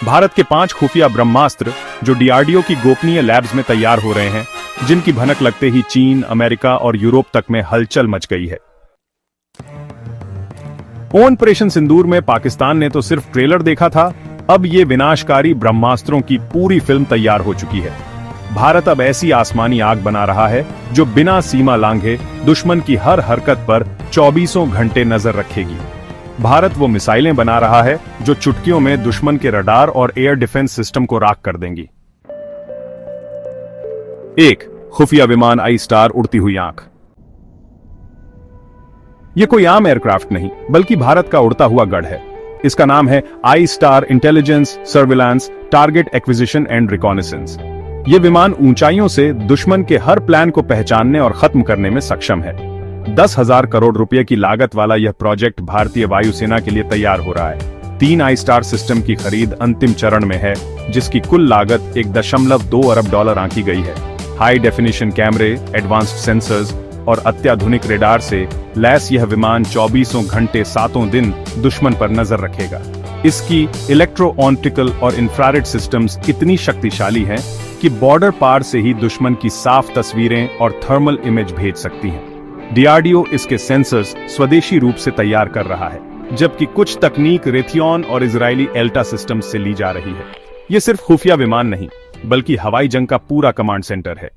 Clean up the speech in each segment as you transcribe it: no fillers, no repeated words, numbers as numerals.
भारत के 5 खुफिया ब्रह्मास्त्र जो डीआरडीओ की गोपनीय लैब्स में तैयार हो रहे हैं, जिनकी भनक लगते ही चीन, अमेरिका और यूरोप तक में हलचल मच गई है। ऑपरेशन सिंदूर में पाकिस्तान ने तो सिर्फ ट्रेलर देखा था, अब ये विनाशकारी ब्रह्मास्त्रों की पूरी फिल्म तैयार हो चुकी है। भारत अब ऐसी आसमानी आग बना रहा है जो बिना सीमा लांघे दुश्मन की हर हरकत पर 24 घंटे नजर रखेगी। भारत वो मिसाइलें बना रहा है जो चुटकियों में दुश्मन के रडार और एयर डिफेंस सिस्टम को राख कर देंगी। 1. खुफिया विमान आई स्टार उड़ती हुई आंख। यह कोई आम एयरक्राफ्ट नहीं, बल्कि भारत का उड़ता हुआ गढ़ है। इसका नाम है I star intelligence, surveillance, target acquisition and reconnaissance. यह विमान ऊंचाइयों से दुश्मन के हर प्लान को पहचानने और खत्म करने में सक्षम है। 10,000 करोड़ रुपए की लागत वाला यह प्रोजेक्ट भारतीय वायुसेना के लिए तैयार हो रहा है। 3 आई स्टार सिस्टम की खरीद अंतिम चरण में है, जिसकी कुल लागत $1.2 अरब आंकी गई है। हाई डेफिनेशन कैमरे, एडवांस्ड सेंसर्स और अत्याधुनिक रेडार से लैस यह विमान 24 घंटे 7 दिन दुश्मन पर नजर रखेगा। इसकी इलेक्ट्रो ऑप्टिकल और इंफ्रारेड सिस्टम्स इतनी शक्तिशाली हैं कि बॉर्डर पार से ही दुश्मन की साफ तस्वीरें और थर्मल इमेज भेज सकती हैं। डीआरडीओ इसके सेंसर्स स्वदेशी रूप से तैयार कर रहा है, जबकि कुछ तकनीक रेथियन और इजरायली एल्टा सिस्टम्स से ली जा रही है। यह सिर्फ खुफिया विमान नहीं, बल्कि हवाई जंग का पूरा कमांड सेंटर है।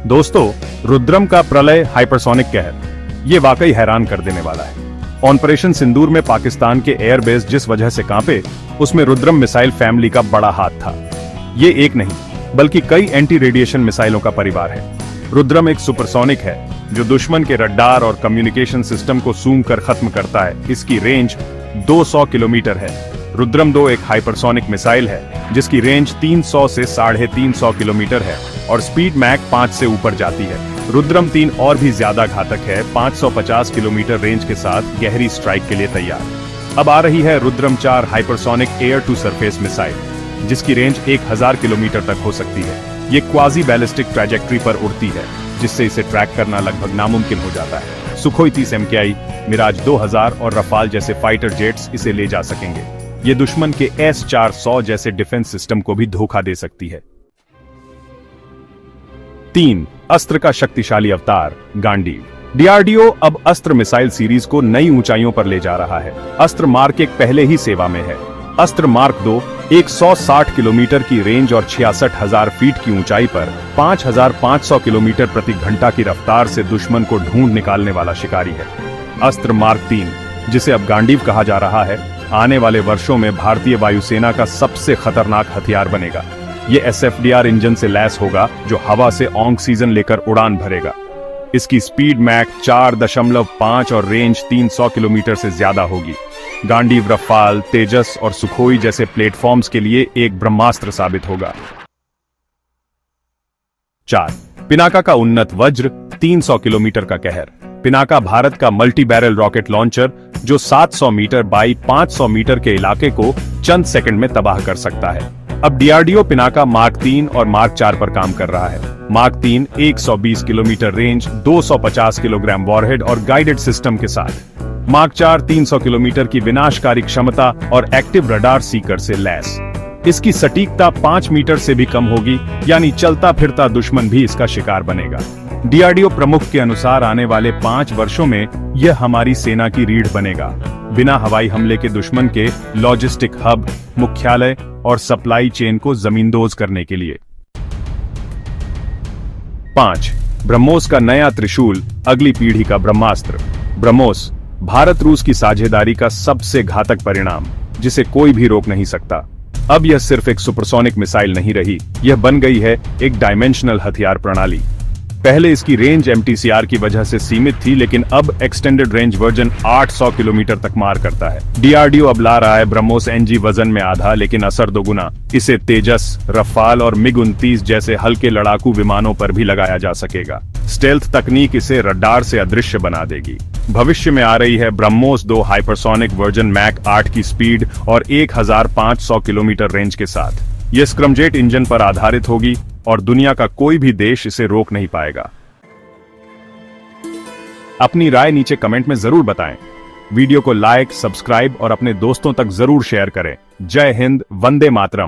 दोस्तों, रुद्रम का प्रलय हाइपरसोनिक कहर, यह वाकई हैरान कर देने वाला है। ऑपरेशन सिंदूर में पाकिस्तान के एयरबेस जिस वजह से कांपे, उसमें रुद्रम मिसाइल फैमिली का बड़ा हाथ था। ये एक नहीं, बल्कि कई एंटी रेडिएशन मिसाइलों का परिवार है। रुद्रम एक सुपरसोनिक है जो दुश्मन के रडार और कम्युनिकेशन सिस्टम को सूंघ कर खत्म करता है। इसकी रेंज 200 किलोमीटर है। रुद्रम 2 एक हाइपरसोनिक मिसाइल है जिसकी रेंज 300 से 350 किलोमीटर है और स्पीड मैक 5 से ऊपर जाती है। रुद्रम 3 और भी ज्यादा घातक है, 550 किलोमीटर रेंज के साथ गहरी स्ट्राइक के लिए तैयार। अब आ रही है Rudram 4 hypersonic air to surface missile, जिसकी रेंज 1000 किलोमीटर तक हो सकती है। ये क्वाजी बैलिस्टिक ट्रैजेक्टरी पर उड़ती है, जिससे इसे ट्रैक करना लगभग नामुमकिन हो जाता है। सुखोई 30 MKI, मिराज 2000 और रफाल जैसे फाइटर जेट्स इसे ले जा सकेंगे। ये दुश्मन के S-400 जैसे डिफेंस सिस्टम को भी धोखा दे सकती है। 3. अस्त्र का शक्तिशाली अवतार गांडीव। डीआरडीओ अब अस्त्र मिसाइल सीरीज को नई ऊंचाइयों पर ले जा रहा है। अस्त्र मार्क 1 पहले ही सेवा में है। अस्त्र मार्क 2 160 किलोमीटर की रेंज और 66,000 फीट की ऊंचाई पर 5,500 किलोमीटर प्रति घंटा की रफ्तार से दुश्मन को ढूंढ निकालने वाला शिकारी है। अस्त्र मार्क 3, जिसे अब गांडीव कहा जा रहा है, आने वाले वर्षों में भारतीय वायुसेना का सबसे खतरनाक हथियार बनेगा। ये SFDR इंजन से लैस होगा जो हवा से ऑक्सीजन लेकर उड़ान भरेगा। इसकी स्पीड मैक 4.5 और रेंज 300 किलोमीटर से ज्यादा होगी। गांडीव रफाल, तेजस और सुखोई जैसे प्लेटफॉर्म्स के लिए एक ब्रह्मास्त्र साबित होगा। 4. पिनाका का उन्नत वज्र, 300 किलोमीटर का कहर। पिनाका भारत का मल्टी बैरल रॉकेट लॉन्चर जो 700 मीटर बाई 500 मीटर के इलाके को चंद सेकंड में तबाह कर सकता है। अब डीआरडीओ पिनाका मार्क 3 और मार्क 4 पर काम कर रहा है। Mark 3 120 kilometre range, 250 kilogram warhead और गाइडेड सिस्टम के साथ। मार्क 4 300 किलोमीटर की विनाशकारी क्षमता और एक्टिव रडार सीकर से लैस। इसकी सटीकता 5 मीटर से भी कम होगी, यानी चलता फिरता दुश्मन भी इसका शिकार बनेगा। डीआरडीओ प्रमुख के अनुसार आने वाले 5 वर्षों में यह हमारी सेना की रीढ़ बनेगा, बिना हवाई हमले के दुश्मन के लॉजिस्टिक हब, मुख्यालय और सप्लाई चेन को जमींदोज करने के लिए। 5. ब्रह्मोस का नया त्रिशूल, अगली पीढ़ी का ब्रह्मास्त्र। ब्रह्मोस भारत रूस की साझेदारी का सबसे घातक परिणाम, जिसे कोई भी रोक नहीं सकता। अब यह सिर्फ एक सुपरसोनिक मिसाइल नहीं रही, यह बन गई है एक डायमेंशनल हथियार प्रणाली। पहले इसकी रेंज MTCR की वजह से सीमित थी, लेकिन अब एक्सटेंडेड रेंज वर्जन 800 किलोमीटर तक मार करता है। डीआरडीओ अब ला रहा है ब्रह्मोस NG वजन में आधा, लेकिन असर दोगुना। इसे तेजस, रफाल और MiG-29 जैसे हल्के लड़ाकू विमानों पर भी लगाया जा सकेगा। स्टेल्थ तकनीक इसे रडार से अदृश्य बना देगी। भविष्य में आ रही है ब्रह्मोस 2 हाइपरसोनिक वर्जन मैक 8 की स्पीड और 1500 किलोमीटर रेंज के साथ। यह स्क्रमजेट इंजन पर आधारित होगी और दुनिया का कोई भी देश इसे रोक नहीं पाएगा। अपनी राय नीचे कमेंट में जरूर बताएं। वीडियो को लाइक, सब्सक्राइब और अपने दोस्तों तक जरूर शेयर करें। जय हिंद, वंदे मातरम।